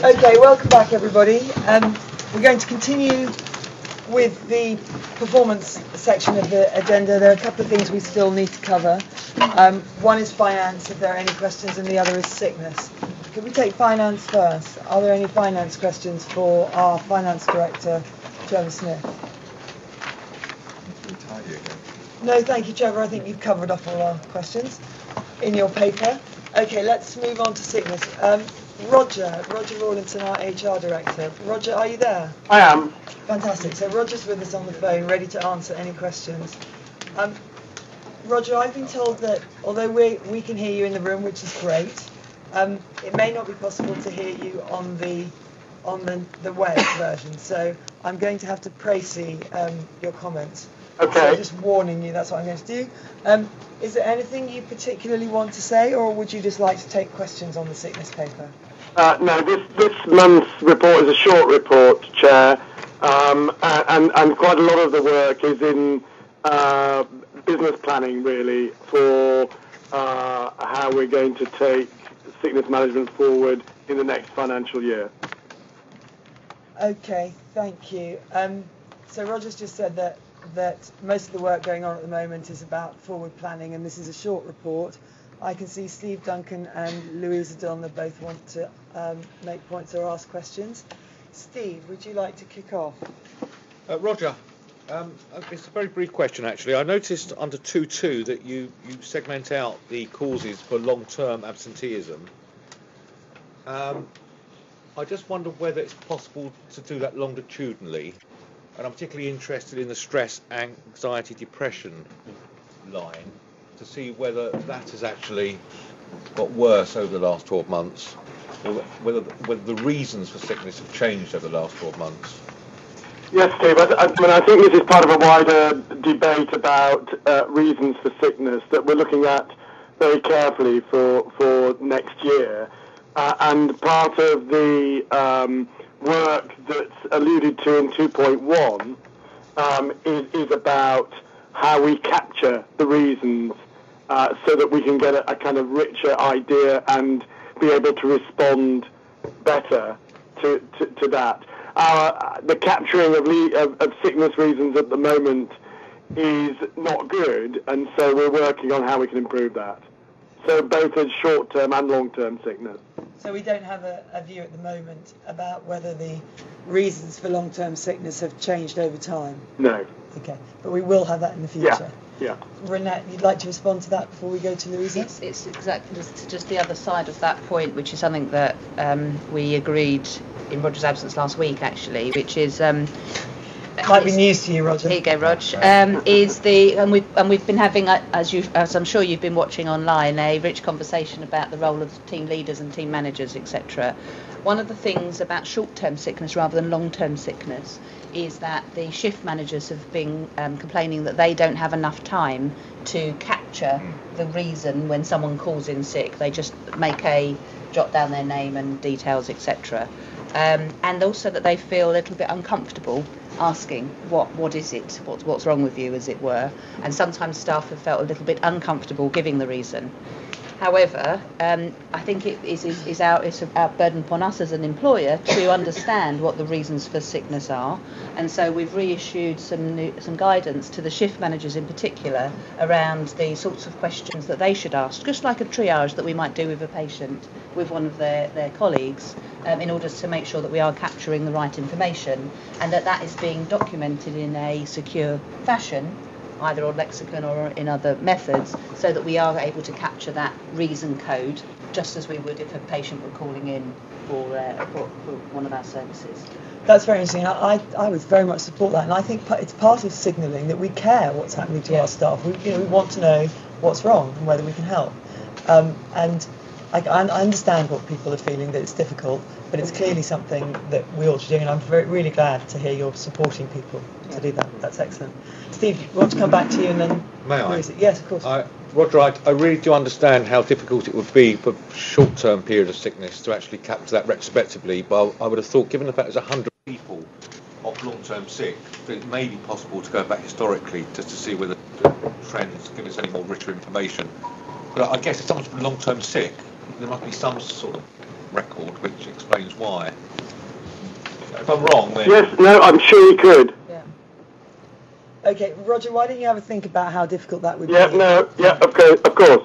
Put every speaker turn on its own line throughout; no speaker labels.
Okay, welcome back everybody. We're going to continue with the performance section of the agenda. There are a couple of things we still need to cover. One is finance, if there are any questions, and the other is sickness. Could we take finance first? Are there any finance questions for our finance director, Trevor Smith? No, thank you, Trevor. I think you've covered off all our questions in your paper. Okay, let's move on to sickness. Roger Rawlinson, our HR director. Roger, are you there?
I am.
Fantastic. So Roger's with us on the phone, ready to answer any questions. Roger, I've been told that although we can hear you in the room, which is great, it may not be possible to hear you on the web version. So I'm going to have to précis your comments.
Okay.
So just warning you, that's what I'm going to do. Is there anything you particularly want to say, or would you just like to take questions on the sickness paper?
No, this month's report is a short report, Chair, and quite a lot of the work is in business planning, really, for how we're going to take sickness management forward in the next financial year.
Okay, thank you. So Roger's just said that most of the work going on at the moment is about forward planning, and this is a short report. I can see Steve Duncan and Louisa Donna both want to make points or ask questions. Steve, would you like to kick off?
Roger, it's a very brief question actually. I noticed under 2.2 that you segment out the causes for long-term absenteeism. I just wonder whether it's possible to do that longitudinally, and I'm particularly interested in the stress, anxiety, depression line, to see whether that has actually got worse over the last 12 months, or whether the reasons for sickness have changed over the last 12 months.
Yes, Steve, I think this is part of a wider debate about reasons for sickness that we're looking at very carefully for next year. And part of the work that's alluded to in 2.1 is about how we capture the reasons so that we can get a kind of richer idea and be able to respond better to that. The capturing of sickness reasons at the moment is not good, and so we're working on how we can improve that. So both as short-term and long-term sickness.
So we don't have a view at the moment about whether the reasons for long-term sickness have changed over time?
No.
Okay, but we will have that in the future.
Yeah.
Renette, you'd like to respond to that before we go to Louisa?
It's exactly just the other side of that point, which is something that we agreed in Roger's absence last week, actually, which is
might be news to you, Roger.
Here you go, Rog. And we've been having, as I'm sure you've been watching online, a rich conversation about the role of team leaders and team managers, etc. One of the things about short-term sickness rather than long-term sickness is that the shift managers have been complaining that they don't have enough time to capture the reason when someone calls in sick. They just jot down their name and details, etc. And also that they feel a little bit uncomfortable asking what is it, what's wrong with you, as it were, and sometimes staff have felt a little bit uncomfortable giving the reason. However, I think it's our burden upon us as an employer to understand what the reasons for sickness are, and so we've reissued some guidance to the shift managers in particular around the sorts of questions that they should ask, just like a triage that we might do with a patient with one of their colleagues, in order to make sure that we are capturing the right information and that is being documented in a secure fashion, either on lexicon or in other methods, so that we are able to capture that reason code, just as we would if a patient were calling in for one of our services.
That's very interesting. I would very much support that, and I think it's part of signalling that we care what's happening to our staff. We want to know what's wrong and whether we can help. And I understand what people are feeling, that it's difficult, but it's clearly something that we ought to do, and I'm really glad to hear you're supporting people to do that. That's excellent. Steve, you want to come back to you and then...
May I?
Yes, of course.
Roger, I really do understand how difficult it would be for a short-term period of sickness to actually capture that retrospectively, but I would have thought, given the fact there's 100 people off long-term sick, that it may be possible to go back historically just to see whether the trends give us any more richer information. But I guess if someone's been long-term sick, there must be some sort of record, which explains why. If I'm wrong, then...
Yes, no, I'm sure you could.
Yeah. Okay, Roger, why don't you have a think about how difficult that would be?
Yeah, no, yeah, okay, of course.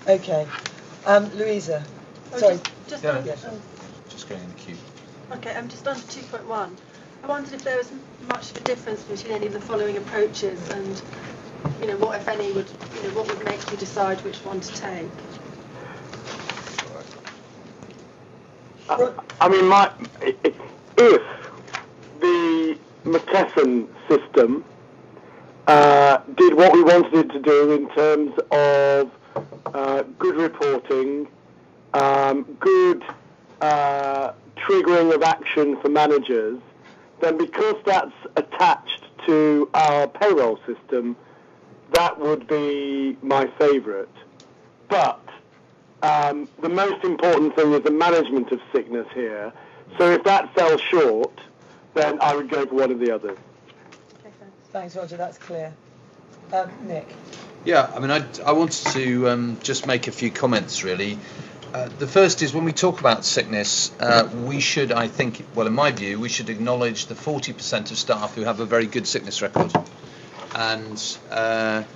Okay. Louisa. Sorry.
Just
going in the queue.
Okay, I'm just on to 2.1. I wondered if there was much of a difference between any of the following approaches, and what, if any, what would make you decide which one to take?
I mean, if the McKesson system did what we wanted it to do in terms of good reporting, good triggering of action for managers, then because that's attached to our payroll system, that would be my favourite. But the most important thing is the management of sickness here. So if that fell short, then I would go for one of the others.
Okay,
Thanks, Roger. That's clear. Nick.
Yeah, I mean, I wanted to just make a few comments, really. The first is when we talk about sickness, we should, I think, well, in my view, we should acknowledge the 40% of staff who have a very good sickness record. And as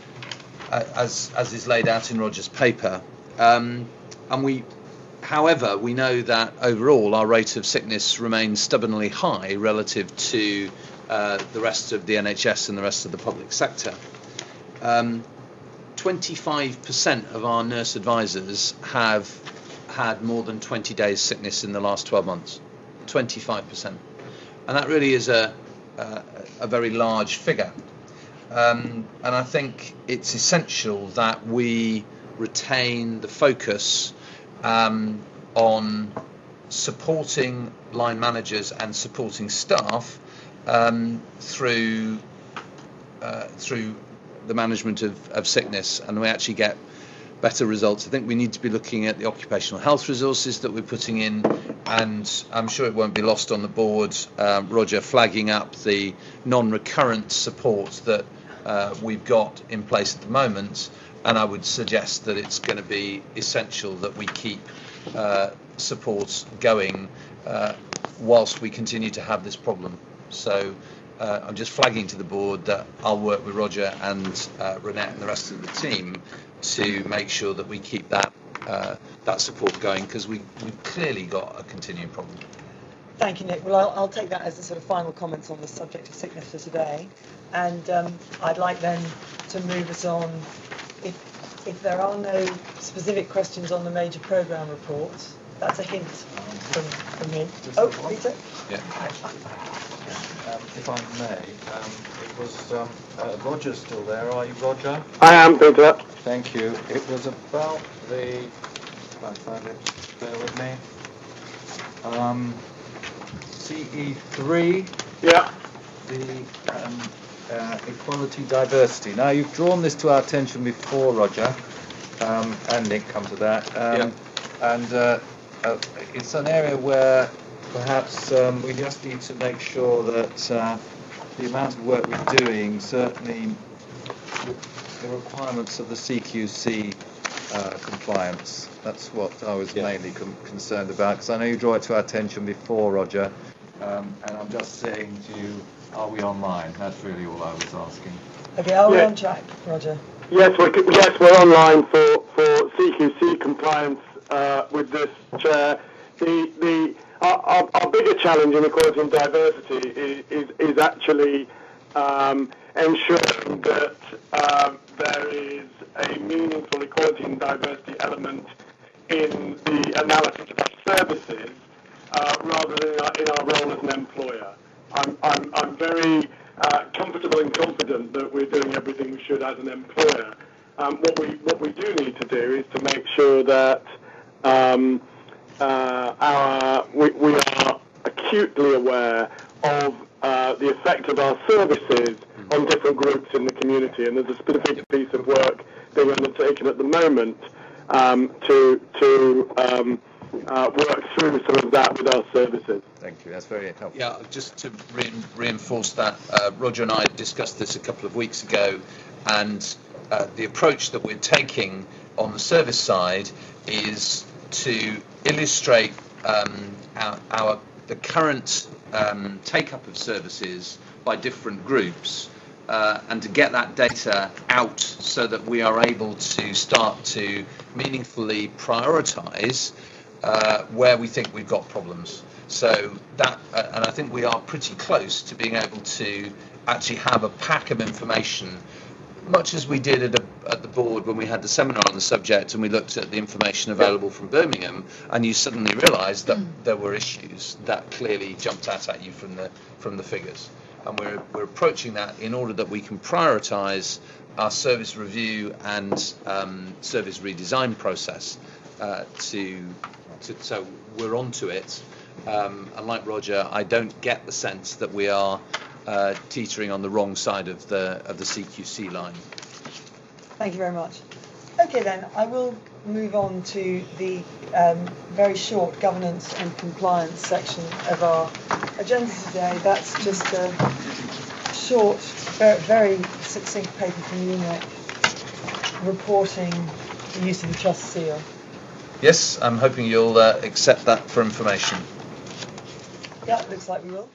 is laid out in Roger's paper, however, we know that overall our rate of sickness remains stubbornly high relative to the rest of the NHS and the rest of the public sector. 25% of our nurse advisors have had more than 20 days sickness in the last 12 months. 25%. And that really is a very large figure. And I think it's essential that we retain the focus on supporting line managers and supporting staff through the management of sickness, and we actually get better results. I think we need to be looking at the occupational health resources that we're putting in, and I'm sure it won't be lost on the board, Roger, flagging up the non-recurrent support that we've got in place at the moment, and I would suggest that it's going to be essential that we keep support going whilst we continue to have this problem. So I'm just flagging to the board that I'll work with Roger and Renette and the rest of the team to make sure that we keep that support going, because we've clearly got a continuing problem.
Thank you, Nick. Well, I'll take that as the sort of final comments on the subject of sickness for today. And I'd like then to move us on, if there are no specific questions on the major programme reports. That's a hint from me. Oh, Peter?
Yeah. If I may, it was Roger's still there. Are you, Roger?
I am, Peter.
Thank you. It was about the. If I find it, bear with me. CE3.
Yeah.
The equality diversity. Now you've drawn this to our attention before, Roger, and Nick, come to that. And it's an area where perhaps we just need to make sure that the amount of work we're doing, certainly the requirements of the CQC compliance. That's what I was mainly concerned about, because I know you draw it to our attention before, Roger, and I'm just saying to you, are we online? That's really all I was asking.
Okay, are we on track, Roger?
Yes, we're online for CQC compliance with this chair. Our bigger challenge in equality and diversity is actually ensuring that there is a meaningful equality and diversity element in the analysis of our services rather than in our role as an employer. I'm very comfortable and confident that we're doing everything we should as an employer. What we do need to do is to make sure that we are acutely aware of the effect of our services on different groups in the community, and there's a specific piece of work being undertaken at the moment to work through some of that with our services.
Thank you, that's very helpful. Yeah, just to reinforce that, Roger and I discussed this a couple of weeks ago, and the approach that we're taking on the service side is to illustrate the current take-up of services by different groups, and to get that data out so that we are able to start to meaningfully prioritise where we think we've got problems. So that, and I think we are pretty close to being able to actually have a pack of information, much as we did at the board when we had the seminar on the subject and we looked at the information available from Birmingham, and you suddenly realised that there were issues that clearly jumped out at you from the figures. And we're approaching that in order that we can prioritise our service review and service redesign process so we're onto it. And like Roger, I don't get the sense that we are teetering on the wrong side of the CQC line.
Thank you very much. Okay then, I will move on to the very short governance and compliance section of our agenda today. That's just a short, very succinct paper from UNEC reporting the use of the trust seal.
Yes, I'm hoping you'll accept that for information.
Yeah, looks like we will.